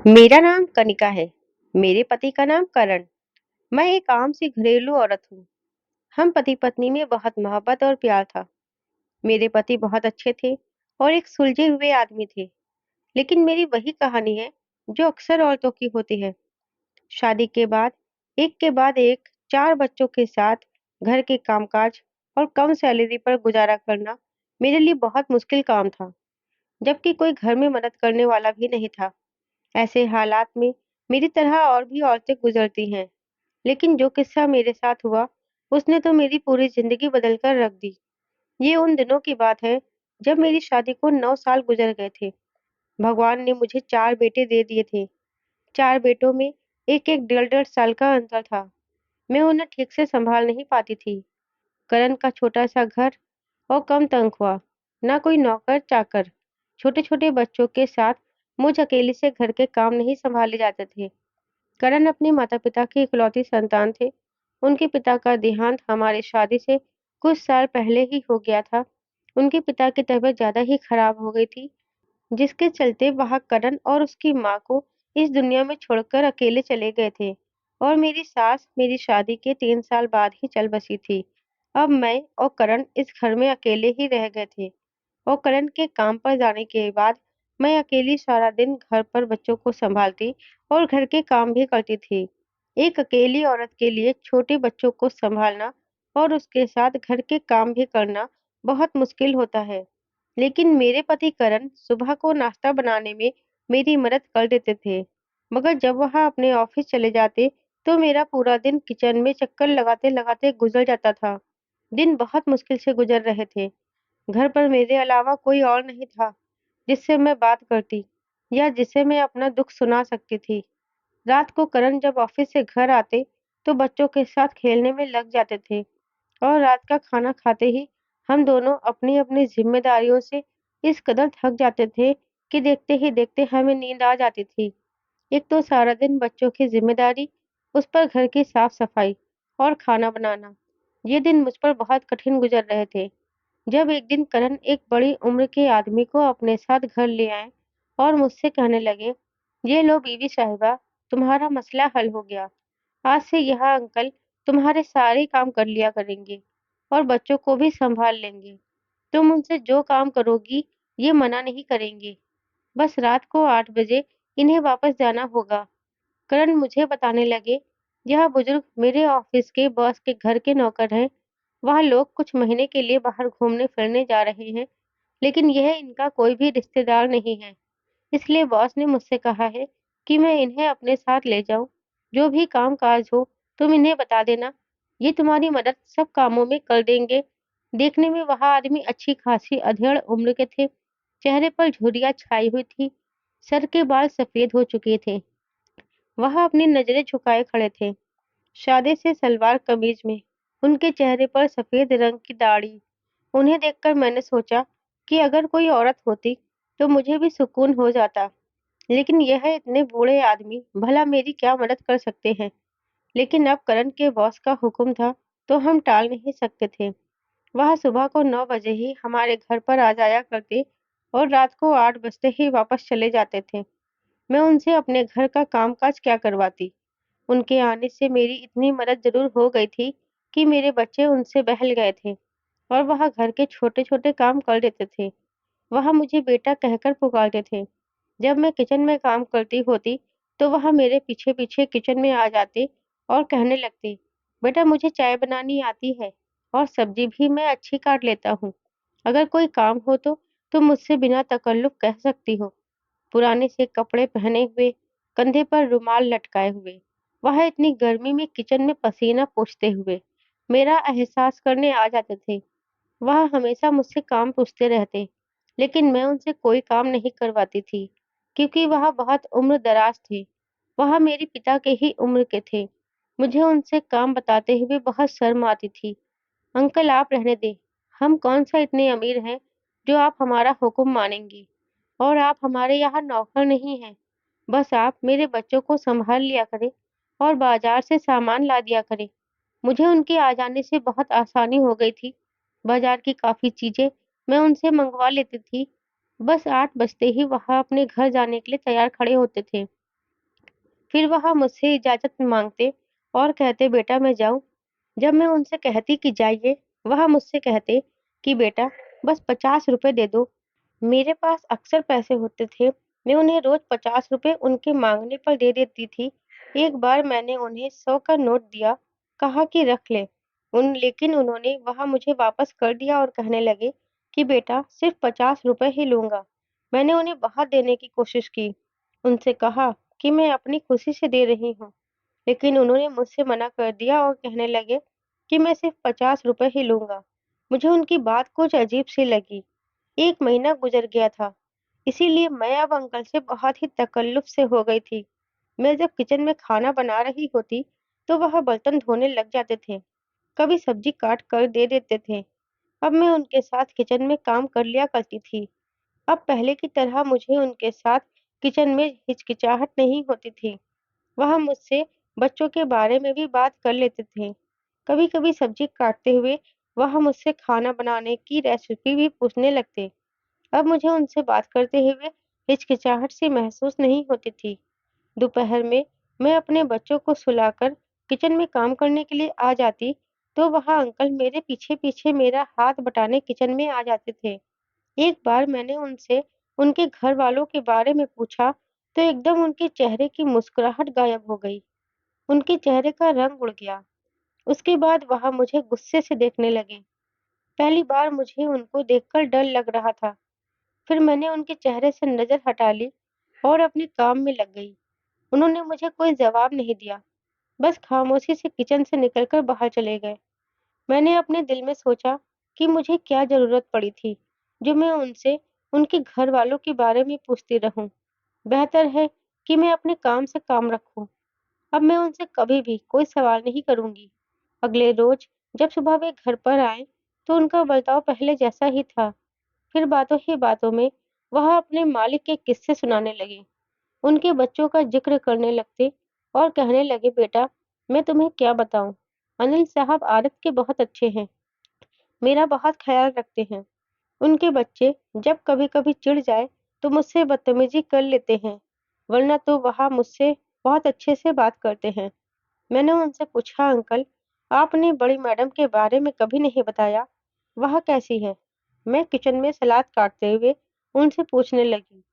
मेरा नाम कनिका है। मेरे पति का नाम करण। मैं एक आम सी घरेलू औरत हूँ। हम पति पत्नी में बहुत मोहब्बत और प्यार था। मेरे पति बहुत अच्छे थे और एक सुलझे हुए आदमी थे। लेकिन मेरी वही कहानी है जो अक्सर औरतों की होती है। शादी के बाद एक चार बच्चों के साथ घर के कामकाज और कम सैलरी पर गुजारा करना मेरे लिए बहुत मुश्किल काम था, जबकि कोई घर में मदद करने वाला भी नहीं था। ऐसे हालात में मेरी तरह और भी औरतें गुजरती हैं, लेकिन जो किस्सा मेरे साथ हुआ, उसने तो मेरी पूरी जिंदगी बदल कर रख दी। ये उन दिनों की बात है जब मेरी शादी को 9 साल गुजर गए थे। भगवान ने मुझे चार बेटे दे दिए थे। चार बेटों में एक एक डेढ़ डेढ़ साल का अंतर था। मैं उन्हें ठीक से संभाल नहीं पाती थी। करण का छोटा सा घर और कम तनख्वाह, ना कोई नौकर चाकर, छोटे छोटे बच्चों के साथ मुझ अकेली से घर के काम नहीं संभाले जाते थे। करण अपने माता-पिता की इकलौती संतान थे। उनके पिता का देहांत हमारी शादी से कुछ साल पहले ही हो गया था। उनके पिता की तबीयत ज़्यादा ही खराब हो गई थी, जिसके चलते वह करण और उसकी माँ को इस दुनिया में छोड़कर अकेले चले गए थे। और मेरी सास मेरी शादी के 3 साल बाद ही चल बसी थी। अब मैं और करण इस घर में अकेले ही रह गए थे। और करण के काम पर जाने के बाद मैं अकेली सारा दिन घर पर बच्चों को संभालती और घर के काम भी करती थी। एक अकेली औरत के लिए छोटे बच्चों को संभालना और उसके साथ घर के काम भी करना बहुत मुश्किल होता है। लेकिन मेरे पति करण सुबह को नाश्ता बनाने में मेरी मदद कर देते थे, मगर जब वह अपने ऑफिस चले जाते तो मेरा पूरा दिन किचन में चक्कर लगाते लगाते गुजर जाता था। दिन बहुत मुश्किल से गुजर रहे थे। घर पर मेरे अलावा कोई और नहीं था जिससे मैं बात करती या जिसे मैं अपना दुख सुना सकती थी। रात को करण जब ऑफिस से घर आते तो बच्चों के साथ खेलने में लग जाते थे और रात का खाना खाते ही हम दोनों अपनी अपनी जिम्मेदारियों से इस कदर थक जाते थे कि देखते ही देखते हमें नींद आ जाती थी। एक तो सारा दिन बच्चों की जिम्मेदारी, उस पर घर की साफ सफाई और खाना बनाना। ये दिन मुझ पर बहुत कठिन गुजर रहे थे। जब एक दिन करण एक बड़ी उम्र के आदमी को अपने साथ घर ले आए और मुझसे कहने लगे, ये लो बीवी साहिबा, तुम्हारा मसला हल हो गया। आज से यह अंकल तुम्हारे सारे काम कर लिया करेंगे और बच्चों को भी संभाल लेंगे। तुम उनसे जो काम करोगी, ये मना नहीं करेंगे। बस रात को 8 बजे इन्हें वापस जाना होगा। करण मुझे बताने लगे, यह बुजुर्ग मेरे ऑफिस के बॉस के घर के नौकर हैं। वह लोग कुछ महीने के लिए बाहर घूमने फिरने जा रहे हैं, लेकिन यह इनका कोई भी रिश्तेदार नहीं है। इसलिए बॉस ने मुझसे कहा है कि मैं इन्हें अपने साथ ले जाऊं। जो भी काम काज हो, तुम इन्हें बता देना। ये तुम्हारी मदद सब कामों में कर देंगे। देखने में वह आदमी अच्छी खासी अधेड़ उम्र के थे। चेहरे पर झुर्रियां छाई हुई थी। सर के बाल सफेद हो चुके थे। वह अपनी नजरें झुकाए खड़े थे, सादे से सलवार कमीज में। उनके चेहरे पर सफेद रंग की दाढ़ी। उन्हें देखकर मैंने सोचा कि अगर कोई औरत होती तो मुझे भी सुकून हो जाता। लेकिन यह इतने बूढ़े आदमी भला मेरी क्या मदद कर सकते हैं। लेकिन अब करण के बॉस का हुक्म था तो हम टाल नहीं सकते थे। वह सुबह को 9 बजे ही हमारे घर पर आ जाया करते और रात को 8 बजते ही वापस चले जाते थे। मैं उनसे अपने घर का कामकाज क्या करवाती। उनके आने से मेरी इतनी मदद जरूर हो गई थी कि मेरे बच्चे उनसे बहल गए थे और वह घर के छोटे छोटे काम कर देते थे। वह मुझे बेटा कहकर पुकारते थे। जब मैं किचन में काम करती होती तो वह मेरे पीछे पीछे किचन में आ जाते और कहने लगते, बेटा मुझे चाय बनानी आती है और सब्जी भी मैं अच्छी काट लेता हूँ। अगर कोई काम हो तो तुम मुझसे बिना तकल्लुफ कह सकती हो। पुराने से कपड़े पहने हुए, कंधे पर रुमाल लटकाए हुए, वह इतनी गर्मी में किचन में पसीना पोंछते हुए मेरा एहसास करने आ जाते थे। वह हमेशा मुझसे काम पूछते रहते, लेकिन मैं उनसे कोई काम नहीं करवाती थी, क्योंकि वह बहुत उम्र दराज थे। वह मेरे पिता के ही उम्र के थे। मुझे उनसे काम बताते हुए बहुत शर्म आती थी। अंकल आप रहने दें, हम कौन सा इतने अमीर हैं जो आप हमारा हुक्म मानेंगी। और आप हमारे यहाँ नौकर नहीं हैं। बस आप मेरे बच्चों को संभाल लिया करें और बाजार से सामान ला दिया करें। मुझे उनके आ जाने से बहुत आसानी हो गई थी। बाजार की काफ़ी चीज़ें मैं उनसे मंगवा लेती थी। बस 8 बजते ही वह अपने घर जाने के लिए तैयार खड़े होते थे। फिर वह मुझसे इजाज़त माँगते और कहते, बेटा मैं जाऊँ? जब मैं उनसे कहती कि जाइए, वह मुझसे कहते कि बेटा बस ₹50 दे दो। मेरे पास अक्सर पैसे होते थे, मैं उन्हें रोज़ ₹50 उनके माँगने पर दे देती थी। एक बार मैंने उन्हें 100 का नोट दिया, कहा कि रख लें। लेकिन उन्होंने वह मुझे वापस कर दिया और कहने लगे कि बेटा सिर्फ़ ₹50 ही लूँगा। मैंने उन्हें बहुत देने की कोशिश की, उनसे कहा कि मैं अपनी खुशी से दे रही हूँ, लेकिन उन्होंने मुझसे मना कर दिया और कहने लगे कि मैं सिर्फ़ ₹50 ही लूँगा। मुझे उनकी बात कुछ अजीब-सी लगी। 1 महीना गुज़र गया था, इसीलिए मैं अब अंकल से बहुत ही तकल्लुफ़ से हो गई थी। मैं जब किचन में खाना बना रही होती, तो वह बर्तन धोने लग जाते थे, कभी सब्ज़ी काट कर दे देते थे। अब मैं उनके साथ किचन में काम कर लिया करती थी। अब पहले की तरह मुझे उनके साथ किचन में हिचकिचाहट नहीं होती थी। वह मुझसे बच्चों के बारे में भी बात कर लेते थे। कभी-कभी सब्ज़ी काटते हुए वह मुझसे खाना बनाने की रेसिपी भी पूछने लगते। अब मुझे उनसे बात करते हुए हिचकिचाहट सी महसूस नहीं होती थी। दोपहर में मैं अपने बच्चों को सुलाकर किचन में काम करने के लिए आ जाती, तो वह अंकल मेरे पीछे-पीछे मेरा हाथ बटाने किचन में आ जाते थे। एक बार मैंने उनसे उनके घर वालों के बारे में पूछा, तो एकदम उनके चेहरे की मुस्कुराहट गायब हो गई। उनके चेहरे का रंग उड़ गया। उसके बाद वह मुझे गुस्से से देखने लगे। पहली बार मुझे उनको देखकर डर लग रहा था। फिर मैंने उनके चेहरे से नज़र हटा ली और अपने काम में लग गई। उन्होंने मुझे कोई जवाब नहीं दिया, बस खामोशी से किचन से निकलकर बाहर चले गए। मैंने अपने दिल में सोचा कि मुझे क्या ज़रूरत पड़ी थी, जो मैं उनसे उनके घर वालों के बारे में पूछती रहूं। बेहतर है कि मैं अपने काम से काम रखूं। अब मैं उनसे कभी भी कोई सवाल नहीं करूंगी। अगले रोज जब सुबह वे घर पर आए, तो उनका बर्ताव पहले जैसा ही था। फिर बातों ही बातों में वह अपने मालिक के किस्से सुनाने लगे। उनके बच्चों का जिक्र करने लगते और कहने लगे, बेटा मैं तुम्हें क्या बताऊं, अनिल साहब आदत के बहुत अच्छे हैं, मेरा बहुत ख्याल रखते हैं। उनके बच्चे जब कभी-कभी चिढ़ जाए तो मुझसे बदतमीजी कर लेते हैं, वरना तो वह मुझसे बहुत अच्छे से बात करते हैं। मैंने उनसे पूछा, अंकल आपने बड़ी मैडम के बारे में कभी नहीं बताया, वह कैसी है? मैं किचन में सलाद काटते हुए उनसे पूछने लगी।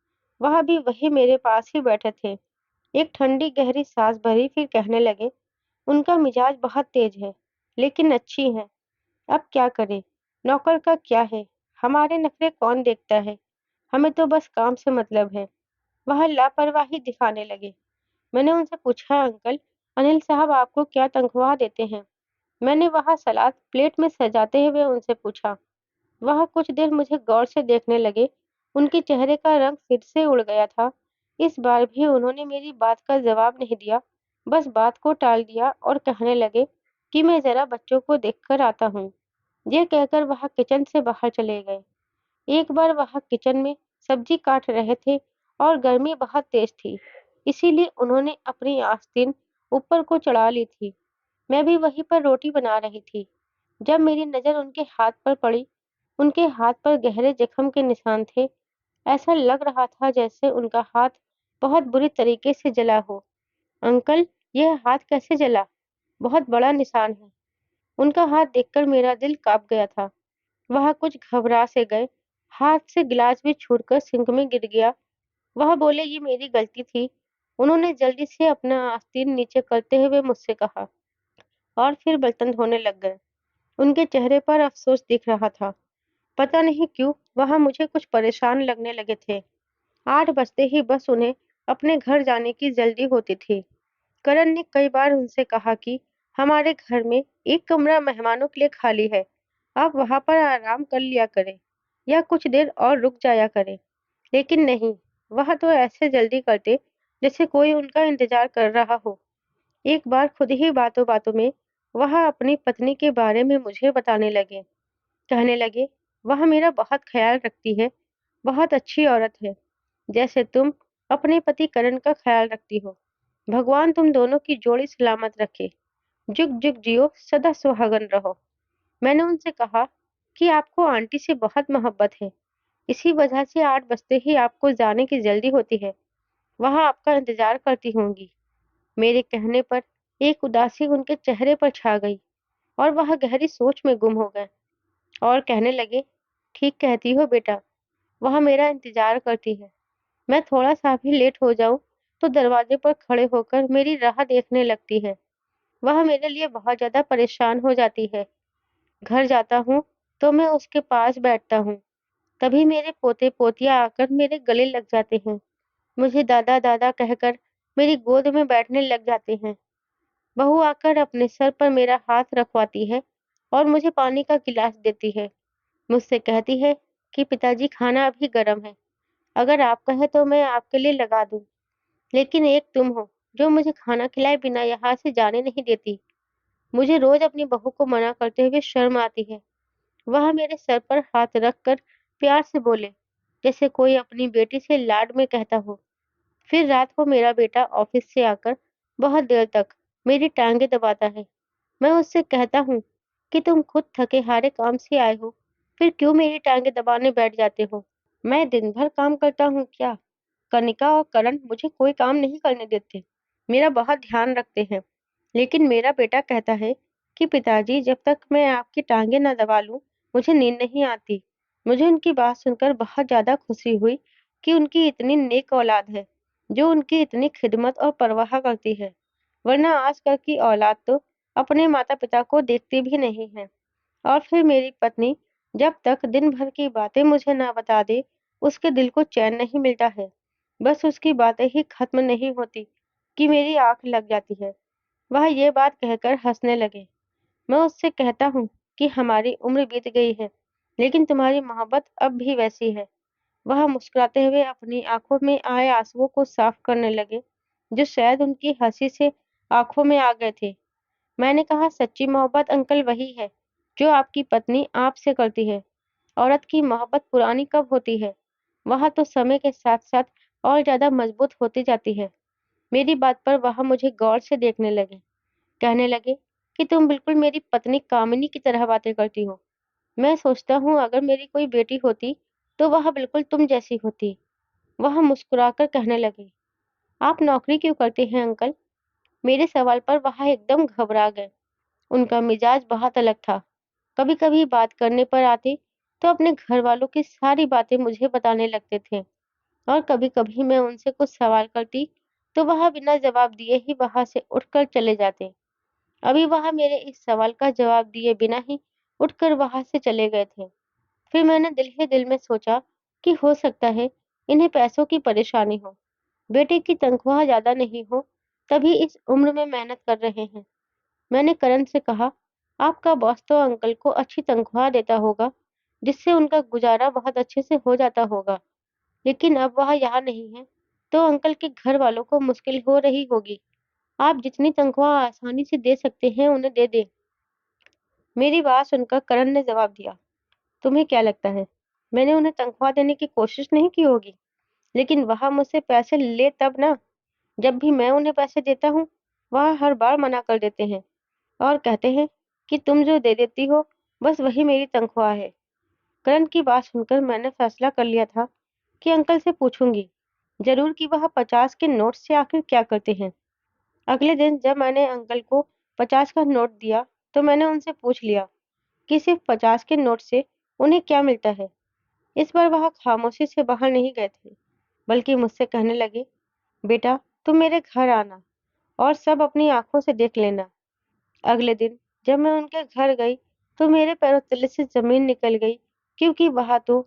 वह भी वही मेरे पास ही बैठे थे। एक ठंडी गहरी सांस भरी, फिर कहने लगे, उनका मिजाज बहुत तेज है, लेकिन अच्छी हैं। अब क्या करें? नौकर का क्या है? हमारे नखरे कौन देखता है? हमें तो बस काम से मतलब है। वह लापरवाही दिखाने लगे। मैंने उनसे पूछा, अंकल अनिल साहब आपको क्या तनख्वाह देते हैं? मैंने वह सलाद प्लेट में सजाते हुए उनसे पूछा। वह कुछ देर मुझे गौर से देखने लगे। उनके चेहरे का रंग फिर से उड़ गया था। इस बार भी उन्होंने मेरी बात का जवाब नहीं दिया, बस बात को टाल दिया और कहने लगे कि मैं जरा बच्चों को देखकर आता हूँ। ये कहकर वह किचन से बाहर चले गए। एक बार वह किचन में सब्जी काट रहे थे और गर्मी बहुत तेज थी, इसीलिए उन्होंने अपनी आस्तीन ऊपर को चढ़ा ली थी। मैं भी वहीं पर रोटी बना रही थी। जब मेरी नज़र उनके हाथ पर पड़ी, उनके हाथ पर गहरे जख्म के निशान थे। ऐसा लग रहा था जैसे उनका हाथ बहुत बुरी तरीके से जला हो। अंकल, यह हाथ कैसे जला? बहुत बड़ा निशान है। उनका हाथ देखकर मेरा दिल कांप गया था। वह कुछ घबरा से गए, हाथ से गिलास भी छूटकर सिंक में गिर गया। वह बोले, ये मेरी गलती थी। उन्होंने जल्दी से अपना आस्तीन नीचे करते हुए मुझसे कहा और फिर बर्तन धोने लग गए। उनके चेहरे पर अफसोस दिख रहा था। पता नहीं क्यों वह मुझे कुछ परेशान लगने लगे थे। 8 बजते ही बस उन्हें अपने घर जाने की जल्दी होती थी। करण ने कई बार उनसे कहा कि हमारे घर में एक कमरा मेहमानों के लिए खाली है, आप वहां पर आराम कर लिया करें या कुछ देर और रुक जाया करें। लेकिन नहीं, वह तो ऐसे जल्दी करते जैसे कोई उनका इंतजार कर रहा हो। एक बार खुद ही बातों बातों में वह अपनी पत्नी के बारे में मुझे बताने लगे। कहने लगे, वह मेरा बहुत ख्याल रखती है, बहुत अच्छी औरत है, जैसे तुम अपने पति करण का ख्याल रखती हो। भगवान तुम दोनों की जोड़ी सलामत रखे। जुग जुग जियो, सदा सुहागन रहो। मैंने उनसे कहा कि आपको आंटी से बहुत मोहब्बत है, इसी वजह से 8 बजते ही आपको जाने की जल्दी होती है। वह आपका इंतजार करती होंगी। मेरे कहने पर एक उदासी उनके चेहरे पर छा गई और वह गहरी सोच में गुम हो गए और कहने लगे, ठीक कहती हो बेटा, वह मेरा इंतजार करती है। मैं थोड़ा सा भी लेट हो जाऊं तो दरवाजे पर खड़े होकर मेरी राह देखने लगती है। वह मेरे लिए बहुत ज्यादा परेशान हो जाती है। घर जाता हूँ तो मैं उसके पास बैठता हूँ, तभी मेरे पोते पोतियां आकर मेरे गले लग जाते हैं, मुझे दादा दादा कहकर मेरी गोद में बैठने लग जाते हैं। बहू आकर अपने सर पर मेरा हाथ रखवाती है और मुझे पानी का गिलास देती है। मुझसे कहती है कि पिताजी खाना अभी गर्म है, अगर आप कहें तो मैं आपके लिए लगा दूं। लेकिन एक तुम हो जो मुझे खाना खिलाए बिना यहाँ से जाने नहीं देती। मुझे रोज अपनी बहू को मना करते हुए शर्म आती है। वह मेरे सर पर हाथ रख कर प्यार से बोले, जैसे कोई अपनी बेटी से लाड में कहता हो। फिर रात को मेरा बेटा ऑफिस से आकर बहुत देर तक मेरी टांगे दबाता है। मैं उससे कहता हूँ कि तुम खुद थके हारे काम से आए हो, फिर क्यों मेरी टांगे दबाने बैठ जाते हो? मैं दिन भर काम करता हूँ क्या? कनिका और करण मुझे कोई काम नहीं करने देते, मेरा बहुत ध्यान रखते हैं। लेकिन मेरा बेटा कहता है कि पिताजी जब तक मैं आपकी टांगे न दबा लूं, मुझे नींद नहीं आती। मुझे उनकी बात सुनकर बहुत ज्यादा खुशी हुई कि उनकी इतनी नेक औलाद है, जो उनकी इतनी खिदमत और परवाह करती है। वरना आजकल की औलाद तो अपने माता पिता को देखती भी नहीं है। और फिर मेरी पत्नी जब तक दिन भर की बातें मुझे ना बता दे, उसके दिल को चैन नहीं मिलता है। बस उसकी बातें ही खत्म नहीं होती कि मेरी आंख लग जाती है। वह ये बात कहकर हंसने लगे। मैं उससे कहता हूँ कि हमारी उम्र बीत गई है, लेकिन तुम्हारी मोहब्बत अब भी वैसी है। वह मुस्कुराते हुए अपनी आंखों में आए आंसुओं को साफ करने लगे, जो शायद उनकी हंसी से आंखों में आ गए थे। मैंने कहा, सच्ची मोहब्बत अंकल वही है जो आपकी पत्नी आपसे करती है। औरत की मोहब्बत पुरानी कब होती है? वह तो समय के साथ साथ और ज्यादा मजबूत होती जाती है। मेरी बात पर वह मुझे गौर से देखने लगे। कहने लगे कि तुम बिल्कुल मेरी पत्नी कामिनी की तरह बातें करती हो। मैं सोचता हूँ अगर मेरी कोई बेटी होती तो वह बिल्कुल तुम जैसी होती। वह मुस्कुराकर कहने लगे, आप नौकरी क्यों करते हैं अंकल? मेरे सवाल पर वह एकदम घबरा गए। उनका मिजाज बहुत अलग था। कभी कभी बात करने पर आते तो अपने घर वालों की सारी बातें मुझे बताने लगते थे, और कभी कभी मैं उनसे कुछ सवाल करती तो वह बिना जवाब दिए ही वहां से उठकर चले जाते। अभी वह मेरे इस सवाल का जवाब दिए बिना ही उठकर वहां से चले गए थे। फिर मैंने दिल ही दिल में सोचा कि हो सकता है इन्हें पैसों की परेशानी हो, बेटे की तनख्वाह ज्यादा नहीं हो, तभी इस उम्र में मेहनत कर रहे हैं। मैंने करण से कहा, आपका बॉस तो अंकल को अच्छी तनख्वाह देता होगा, जिससे उनका गुजारा बहुत अच्छे से हो जाता होगा। लेकिन अब वह यहाँ नहीं है, तो अंकल के घर वालों को मुश्किल हो रही होगी। आप जितनी तनख्वाह आसानी से दे सकते हैं उन्हें दे दें। मेरी बात सुनकर करण ने जवाब दिया, तुम्हें क्या लगता है मैंने उन्हें तनख्वाह देने की कोशिश नहीं की होगी? लेकिन वह मुझसे पैसे ले तब ना, जब भी मैं उन्हें पैसे देता हूँ वह हर बार मना कर देते हैं और कहते हैं कि तुम जो दे देती हो बस वही मेरी तनख्वाह है। करण की बात सुनकर मैंने फैसला कर लिया था कि अंकल से पूछूंगी जरूर कि वह 50 के नोट से आखिर क्या करते हैं। अगले दिन जब मैंने अंकल को 50 का नोट दिया तो मैंने उनसे पूछ लिया कि सिर्फ 50 के नोट से उन्हें क्या मिलता है। इस बार वह खामोशी से बाहर नहीं गए थे, बल्कि मुझसे कहने लगे, बेटा तुम मेरे घर आना और सब अपनी आंखों से देख लेना। अगले दिन जब मैं उनके घर गई तो मेरे पैरों तले से जमीन निकल गई, क्योंकि वहां तो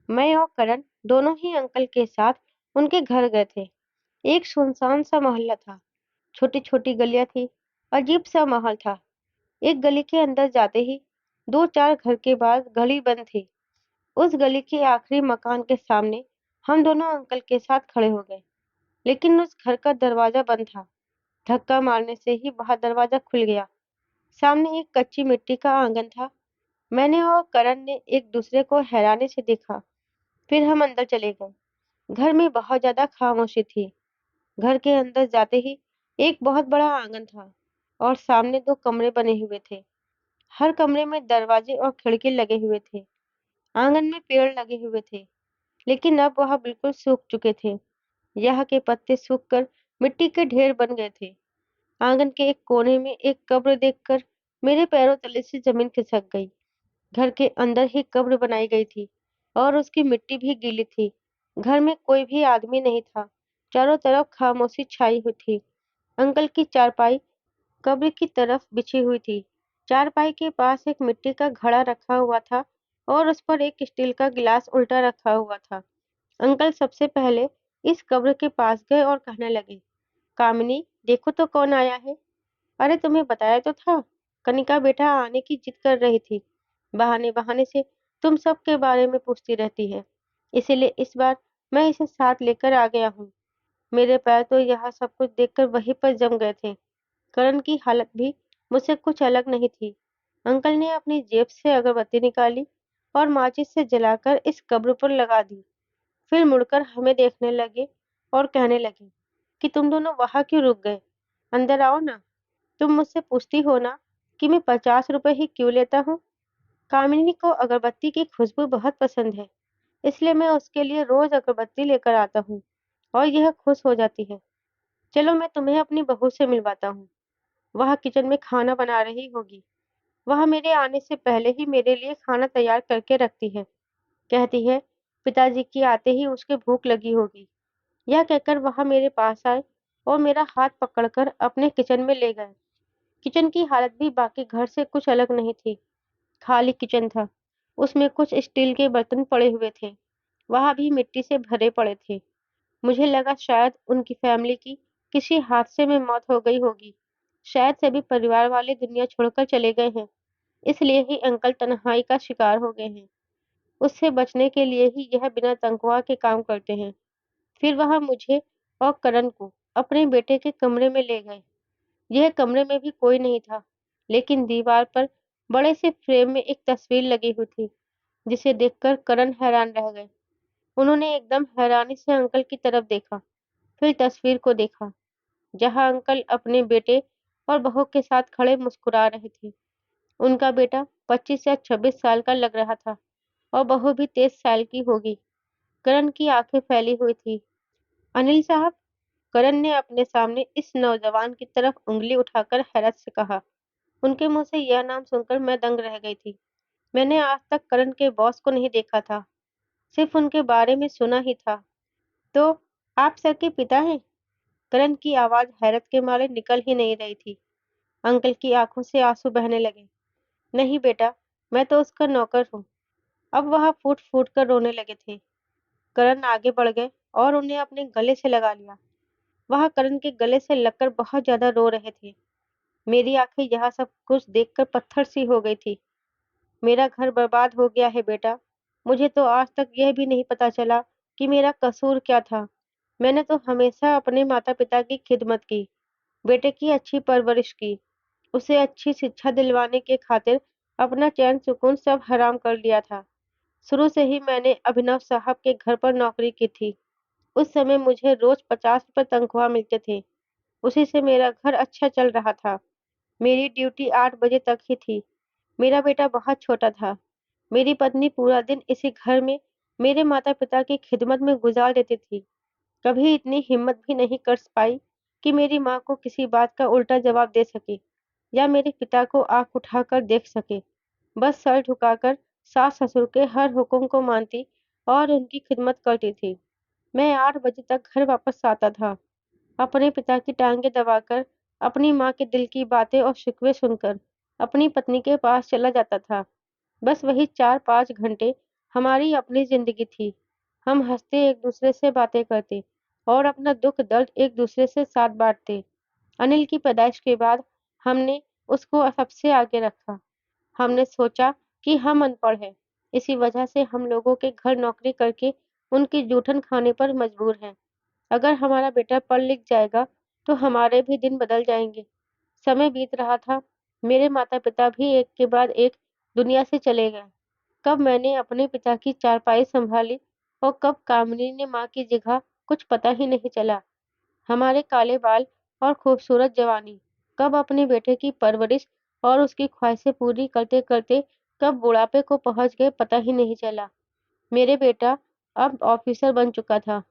मैं और करण दोनों ही अंकल के साथ उनके घर गए थे। एक सुनसान सा मोहल्ला था, छोटी छोटी गलियां थी, अजीब सा माहौल था। एक गली के अंदर जाते ही दो चार घर के बाद गली बंद थी। उस गली के आखिरी मकान के सामने हम दोनों अंकल के साथ खड़े हो गए, लेकिन उस घर का दरवाजा बंद था। धक्का मारने से ही वह दरवाजा खुल गया। सामने एक कच्ची मिट्टी का आंगन था। मैंने और करण ने एक दूसरे को हैरानी से देखा, फिर हम अंदर चले गए। घर में बहुत ज्यादा खामोशी थी। घर के अंदर जाते ही एक बहुत बड़ा आंगन था और सामने दो कमरे बने हुए थे। हर कमरे में दरवाजे और खिड़की लगे हुए थे। आंगन में पेड़ लगे हुए थे, लेकिन अब वह बिल्कुल सूख चुके थे। यहाँ के पत्ते सूखकर मिट्टी के ढेर बन गए थे। आंगन के एक कोने में एक कब्र देखकर मेरे पैरों तले से जमीन खिसक गई। घर के अंदर ही कब्र बनाई गई थी और उसकी मिट्टी भी गीली थी। घर में कोई भी आदमी नहीं था। चारों तरफ खामोशी छाई हुई थी। अंकल की चारपाई कब्र की तरफ बिछी हुई थी। चारपाई के पास एक मिट्टी का घड़ा रखा हुआ था और उस पर एक स्टील का गिलास उल्टा रखा हुआ था। अंकल सबसे पहले इस कब्र के पास गए और कहने लगे, कामिनी, देखो तो कौन आया है। अरे तुम्हें बताया तो था। कनिका बेटा आने की जिद कर रही थी। बहाने बहाने से तुम सबके बारे में पूछती रहती है, इसीलिए इस बार मैं इसे साथ लेकर आ गया हूँ। मेरे पैर तो यह सब कुछ देखकर वहीं पर जम गए थे। करण की हालत भी मुझसे कुछ अलग नहीं थी। अंकल ने अपनी जेब से अगरबत्ती निकाली और माचिस से जलाकर इस कब्र पर लगा दी। फिर मुड़कर हमें देखने लगे और कहने लगे कि तुम दोनों वहां क्यों रुक गए? अंदर आओ ना। तुम मुझसे पूछती हो ना कि मैं 50 रुपए ही क्यों लेता हूँ। कामिनी को अगरबत्ती की खुशबू बहुत पसंद है, इसलिए मैं उसके लिए रोज अगरबत्ती लेकर आता हूँ और यह खुश हो जाती है। चलो मैं तुम्हें अपनी बहू से मिलवाता हूँ। वह किचन में खाना बना रही होगी। वह मेरे आने से पहले ही मेरे लिए खाना तैयार करके रखती है। कहती है पिताजी की आते ही उसके भूख लगी होगी। यह कहकर वह मेरे पास आए और मेरा हाथ पकड़कर अपने किचन में ले गए। किचन की हालत भी बाकी घर से कुछ अलग नहीं थी। खाली किचन था। उसमें कुछ स्टील के बर्तन पड़े हुए थे। वह भी मिट्टी से भरे पड़े थे। मुझे लगा शायद उनकी फैमिली की किसी हादसे में मौत हो गई होगी। शायद सभी परिवार वाले दुनिया छोड़कर चले गए हैं। इसलिए ही अंकल तन्हाई का शिकार हो गए हैं। उससे बचने के लिए ही यह बिना तनख्वाह के काम करते हैं। फिर वह मुझे और करण को अपने बेटे के कमरे में ले गए। यह कमरे में भी कोई नहीं था, लेकिन दीवार पर बड़े से फ्रेम में एक तस्वीर लगी हुई थी, जिसे देखकर करण हैरान रह गए। उन्होंने एकदम हैरानी से अंकल की तरफ देखा, फिर तस्वीर को देखा, जहां अंकल अपने बेटे और बहू के साथ खड़े मुस्कुरा रहे थे। उनका बेटा 25 या 26 साल का लग रहा था और बहू भी 23 साल की होगी। करण की आंखें फैली हुई थी। अनिल साहब, करण ने अपने सामने इस नौजवान की तरफ उंगली उठाकर हैरत से कहा। उनके मुंह से यह नाम सुनकर मैं दंग रह गई थी। मैंने आज तक करण के बॉस को नहीं देखा था, सिर्फ उनके बारे में सुना ही था। तो आप सर के पिता हैं? करण की आवाज हैरत के मारे निकल ही नहीं रही थी। अंकल की आंखों से आंसू बहने लगे। नहीं बेटा, मैं तो उसका नौकर हूँ। अब वह फूट फूट कर रोने लगे थे। करण आगे बढ़ गए और उन्हें अपने गले से लगा लिया। वह करण के गले से लगकर बहुत ज्यादा रो रहे थे। मेरी आंखें यह सब कुछ देखकर पत्थर सी हो गई थी। मेरा घर बर्बाद हो गया है बेटा। मुझे तो आज तक यह भी नहीं पता चला कि मेरा कसूर क्या था। मैंने तो हमेशा अपने माता पिता की खिदमत की, बेटे की अच्छी परवरिश की, उसे अच्छी शिक्षा दिलवाने के खातिर अपना चैन सुकून सब हराम कर लिया था। शुरू से ही मैंने अभिनव साहब के घर पर नौकरी की थी। उस समय मुझे रोज 50 रुपए तनख्वाह मिलते थे। उसी से मेरा घर अच्छा चल रहा था। मेरी ड्यूटी 8 बजे तक ही थी। मेरा बेटा बहुत छोटा था। मेरी पत्नी पूरा दिन इसी घर में मेरे माता पिता की खिदमत में गुजार देती थी। कभी इतनी हिम्मत भी नहीं कर पाई कि मेरी माँ को किसी बात का उल्टा जवाब दे सके या मेरे पिता को आंख उठाकर देख सके। बस सर झुकाकर सास ससुर के हर हुक्म को मानती और उनकी खिदमत करती थी। मैं 8 बजे तक घर वापस आता था, अपने पिता की टांगें दबाकर, अपनी माँ के दिल की बातें और शिकवे सुनकर अपनी पत्नी के पास चला जाता था। बस वही 4-5 घंटे हमारी अपनी जिंदगी थी। हम हंसते, एक दूसरे से बातें करते और अपना दुख दर्द एक दूसरे से साथ बांटते। अनिल की पैदाइश के बाद हमने उसको सबसे आगे रखा। हमने सोचा कि हम अनपढ़ हैं, इसी वजह से हम लोगों के घर नौकरी करके उनकी जूठन खाने पर मजबूर हैं। अगर हमारा बेटा पढ़ लिख जाएगा तो हमारे भी दिन बदल जाएंगे। समय बीत रहा था। मेरे माता पिता भी एक के बाद एक दुनिया से चले गए। कब मैंने अपने पिता की चारपाई संभाली और कब कामिनी ने माँ की जगह, कुछ पता ही नहीं चला। हमारे काले बाल और खूबसूरत जवानी कब अपने बेटे की परवरिश और उसकी ख्वाहिशें पूरी करते करते कब बुढ़ापे को पहुंच गए, पता ही नहीं चला। मेरे बेटा अब ऑफिसर बन चुका था।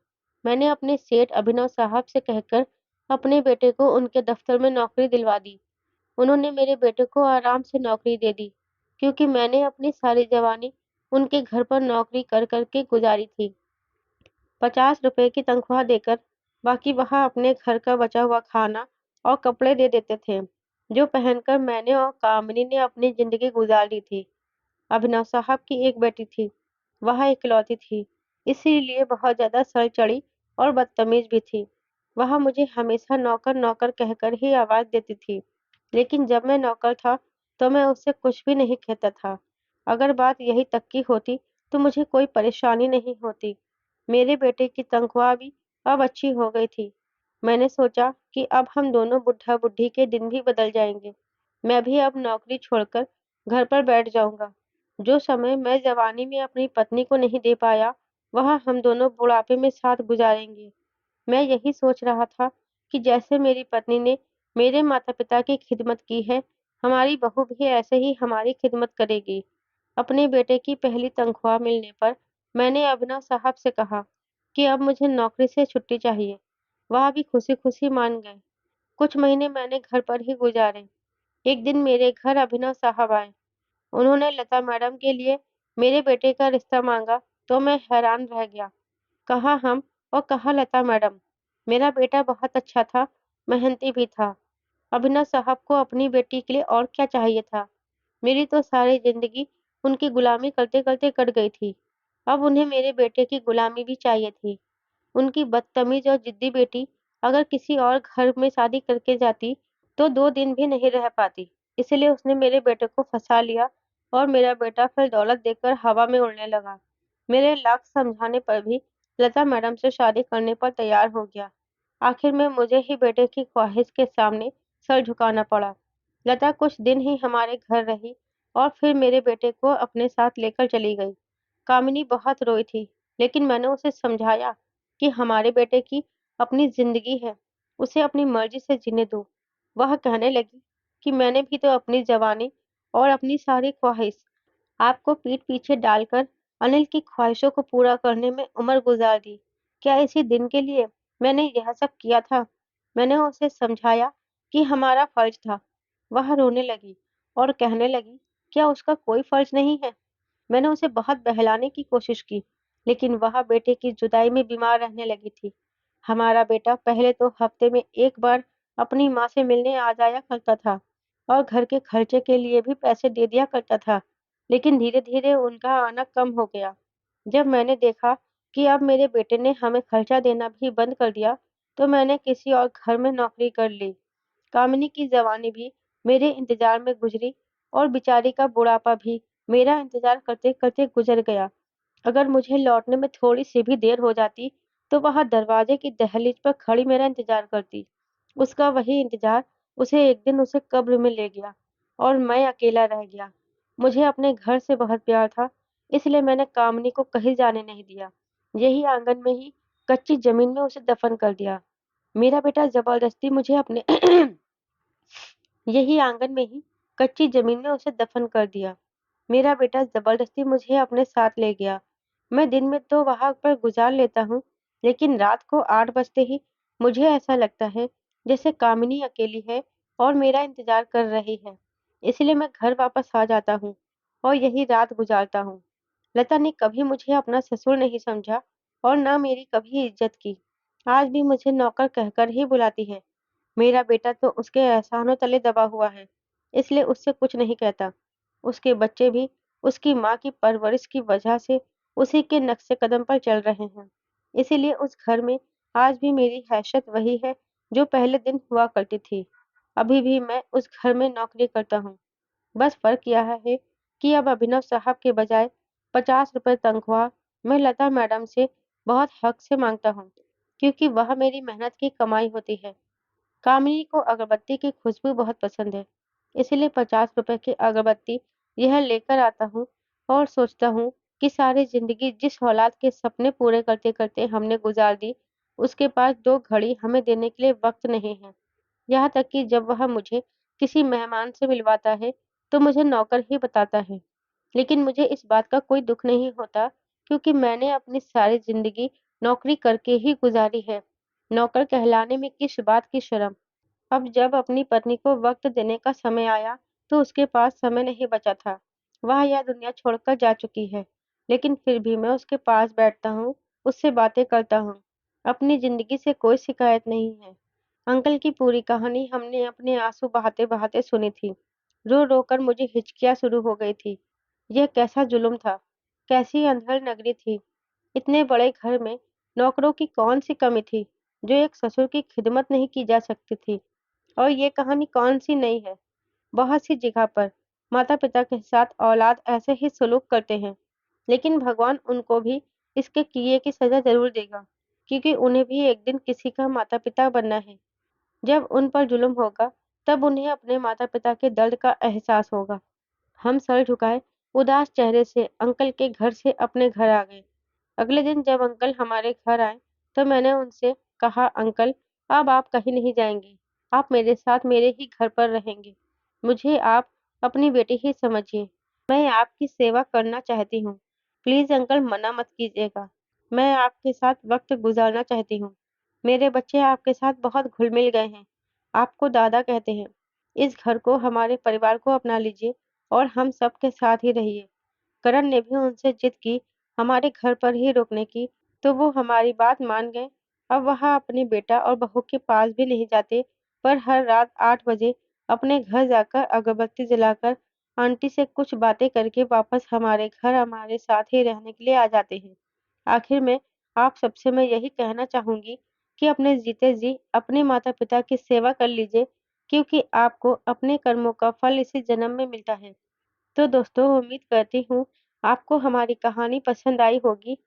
मैंने अपने सेठ अभिनव साहब से कहकर अपने बेटे को उनके दफ्तर में नौकरी दिलवा दी। उन्होंने मेरे बेटे को आराम से नौकरी दे दी, क्योंकि मैंने अपनी सारी जवानी उनके घर पर नौकरी कर कर के गुजारी थी। 50 रुपए की तनख्वाह देकर बाकी वह अपने घर का बचा हुआ खाना और कपड़े दे देते थे, जो पहनकर मैंने और कामिनी ने अपनी जिंदगी गुजार ली थी। अभिनव साहब की एक बेटी थी, वह इकलौती थी, इसीलिए बहुत ज्यादा सरचड़ी और बदतमीज भी थी। वह मुझे हमेशा नौकर नौकर कहकर ही आवाज देती थी, लेकिन जब मैं नौकर था तो मैं उससे कुछ भी नहीं कहता था। अगर बात यही तक की होती तो मुझे कोई परेशानी नहीं होती। मेरे बेटे की तनख्वाह भी अब अच्छी हो गई थी। मैंने सोचा कि अब हम दोनों बुढ़ा बुढ़ी के दिन भी बदल जाएंगे। मैं भी अब नौकरी छोड़कर घर पर बैठ जाऊंगा। जो समय मैं जवानी में अपनी पत्नी को नहीं दे पाया, वह हम दोनों बुढ़ापे में साथ गुजारेंगे। मैं यही सोच रहा था कि जैसे मेरी पत्नी ने मेरे माता-पिता की खिदमत की है, हमारी बहू भी ऐसे ही हमारी खिदमत करेगी। अपने बेटे की पहली तनख्वाह मिलने पर मैंने अभिनव साहब से कहा कि अब मुझे नौकरी से छुट्टी चाहिए। वह भी खुशी-खुशी मान गए। कुछ महीने मैंने घर पर ही गुजारे। एक दिन मेरे घर अभिनव साहब आए। उन्होंने लता मैडम के लिए मेरे बेटे का रिश्ता मांगा, तो मैं हैरान रह गया। कहाँ हम और कहाँ लता मैडम। मेरा बेटा बहुत अच्छा था, मेहनती भी था। अभिनव साहब को अपनी बेटी के लिए और क्या चाहिए था। मेरी तो सारी जिंदगी उनकी गुलामी करते करते कट गई थी। अब उन्हें मेरे बेटे की गुलामी भी चाहिए थी। उनकी बदतमीज और जिद्दी बेटी अगर किसी और घर में शादी करके जाती तो 2 दिन भी नहीं रह पाती। इसलिए उसने मेरे बेटे को फंसा लिया और मेरा बेटा फिर दौलत देकर हवा में उड़ने लगा। मेरे लाख समझाने पर भी लता मैडम से शादी करने पर तैयार हो गया। आखिर में मुझे ही बेटे की ख्वाहिश के सामने सर झुकाना पड़ा। लता कुछ दिन ही हमारे घर रही और फिर मेरे बेटे को अपने साथ लेकर चली गई। कामिनी बहुत रोई थी, लेकिन मैंने उसे समझाया कि हमारे बेटे की अपनी जिंदगी है, उसे अपनी मर्जी से जीने दो। वह कहने लगी कि मैंने भी तो अपनी जवानी और अपनी सारी ख्वाहिश आपको पीठ पीछे डालकर अनिल की ख्वाहिशों को पूरा करने में उम्र गुजार दी। क्या इसी दिन के लिए मैंने यह सब किया था? मैंने उसे समझाया कि हमारा फर्ज था। वह रोने लगी और कहने लगी, क्या उसका कोई फर्ज नहीं है? मैंने उसे बहुत बहलाने की कोशिश की, लेकिन वह बेटे की जुदाई में बीमार रहने लगी थी। हमारा बेटा पहले तो हफ्ते में एक बार अपनी माँ से मिलने आ जाया करता था और घर के खर्चे के लिए भी पैसे दे दिया करता था, लेकिन धीरे-धीरे उनका आना कम हो गया। जब मैंने देखा कि अब मेरे बेटे ने हमें खर्चा देना भी बंद कर दिया, तो मैंने किसी और घर में नौकरी कर ली। कामिनी की जवानी भी मेरे इंतजार में गुजरी और बेचारी का बुढ़ापा भी मेरा इंतजार करते-करते गुजर गया। अगर मुझे लौटने में थोड़ी-सी भी देर हो जाती, तो वह दरवाजे की दहलीज पर खड़ी मेरा इंतजार करती। उसका वही इंतजार उसे एक दिन उसे कब्र में ले गया और मैं अकेला रह गया। मुझे अपने घर से बहुत प्यार था, इसलिए मैंने कामिनी को कहीं जाने नहीं दिया। यही आंगन में ही कच्ची जमीन में उसे दफन कर दिया। मेरा बेटा जबरदस्ती मुझे अपने यही आंगन में ही कच्ची जमीन में उसे दफन कर दिया। मेरा बेटा जबरदस्ती मुझे अपने साथ ले गया। मैं दिन में तो वहां पर गुजार लेता हूँ, लेकिन रात को 8 बजते ही मुझे ऐसा लगता है जैसे कामिनी अकेली है और मेरा इंतजार कर रही है। इसलिए मैं घर वापस आ जाता हूँ और यही रात गुजारता हूँ। लता ने कभी मुझे अपना ससुर नहीं समझा और ना मेरी कभी इज्जत की। आज भी मुझे नौकर कहकर ही बुलाती है। मेरा बेटा तो उसके एहसानों तले दबा हुआ है, इसलिए उससे कुछ नहीं कहता। उसके बच्चे भी उसकी माँ की परवरिश की वजह से उसी के नक्शे कदम पर चल रहे हैं। इसीलिए उस घर में आज भी मेरी हैसियत वही है जो पहले दिन हुआ करती थी। अभी भी मैं उस घर में नौकरी करता हूँ। बस फ़र्क यह है कि अब अभिनव साहब के बजाय 50 रुपए तनख्वाह मैं लता मैडम से बहुत हक से माँगता हूँ, क्योंकि वह मेरी मेहनत की कमाई होती है। कामिनी को अगरबत्ती की खुशबू बहुत पसंद है, इसलिए 50 रुपए की अगरबत्ती यह लेकर आता हूँ और सोचता हूँ कि सारी जिंदगी जिस औलाद के सपने पूरे करते करते हमने गुजार दी, उसके पास 2 घड़ी हमें देने के लिए वक्त नहीं है। यहाँ तक कि जब वह मुझे किसी मेहमान से मिलवाता है, तो मुझे नौकर ही बताता है। लेकिन मुझे इस बात का कोई दुःख नहीं होता, क्योंकि मैंने अपनी सारी ज़िंदगी नौकरी करके ही गुज़ारी है। नौकर कहलाने में किस बात की शर्म। अब जब अपनी पत्नी को वक्त देने का समय आया, तो उसके पास समय नहीं बचा था। वह यह दुनिया छोड़कर जा चुकी है, लेकिन फिर भी मैं उसके पास बैठता हूँ, उससे बातें करता हूँ। अपनी जिंदगी से कोई शिकायत नहीं है। अंकल की पूरी कहानी हमने अपने आंसू बहाते-बहाते सुनी थी। रो-रो कर मुझे हिचकियाँ शुरू हो गई थी। यह कैसा जुल्म था, कैसी अंधड़ नगरी थी। इतने बड़े घर में नौकरों की कौन-सी कमी थी, जो एक ससुर की खिदमत नहीं की जा सकती थी। और ये कहानी कौन-सी नई है। बहुत सी जगह पर माता-पिता के साथ औलाद ऐसे ही सलूक करते हैं, लेकिन भगवान उनको भी इसके किए की सज़ा ज़रूर देगा, क्योंकि उन्हें भी एक दिन किसी का माता-पिता बनना है। जब उन पर जुल्म होगा, तब उन्हें अपने माता-पिता के दर्द का एहसास होगा। हम सर झुकाए, उदास चेहरे से अंकल के घर से अपने घर आ गए। अगले दिन जब अंकल हमारे घर आए, तो मैंने उनसे कहा, अंकल, अब आप कहीं नहीं जाएँगे। आप मेरे साथ मेरे ही घर पर रहेंगे। मुझे आप अपनी बेटी ही समझिए। मैं आपकी सेवा करना चाहती हूँ। प्लीज़ अंकल मना मत कीजिएगा। मैं आपके साथ वक़्त गुज़ारना चाहती हूँ। मेरे बच्चे आपके साथ बहुत घुल-मिल गए हैं। आपको दादा कहते हैं। इस घर को, हमारे परिवार को अपना लीजिए और हम सबके साथ ही रहिए। करण ने भी उनसे जिद की हमारे घर पर ही रुकने की, तो वो हमारी बात मान गए। अब वह अपने बेटा और बहू के पास भी नहीं जाते, पर हर रात 8 बजे अपने घर जाकर अगरबत्ती जलाकर आंटी से कुछ बातें करके वापस हमारे घर हमारे साथ ही रहने के लिए आ जाते हैं। आखिर में आप सबसे मैं यही कहना चाहूँगी कि अपने जीते जी अपने माता-पिता की सेवा कर लीजिए, क्योंकि आपको अपने कर्मों का फल इसी जन्म में मिलता है। तो दोस्तों, उम्मीद करती हूँ आपको हमारी कहानी पसंद आई होगी।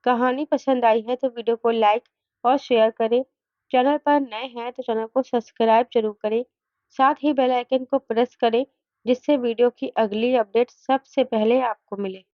कहानी पसंद आई है तो वीडियो को लाइक और शेयर करें। चैनल पर नए हैं तो चैनल को सब्सक्राइब ज़रूर करें। साथ ही बेल आइकन को प्रेस करें, जिससे वीडियो की अगली अपडेट सबसे पहले आपको मिले।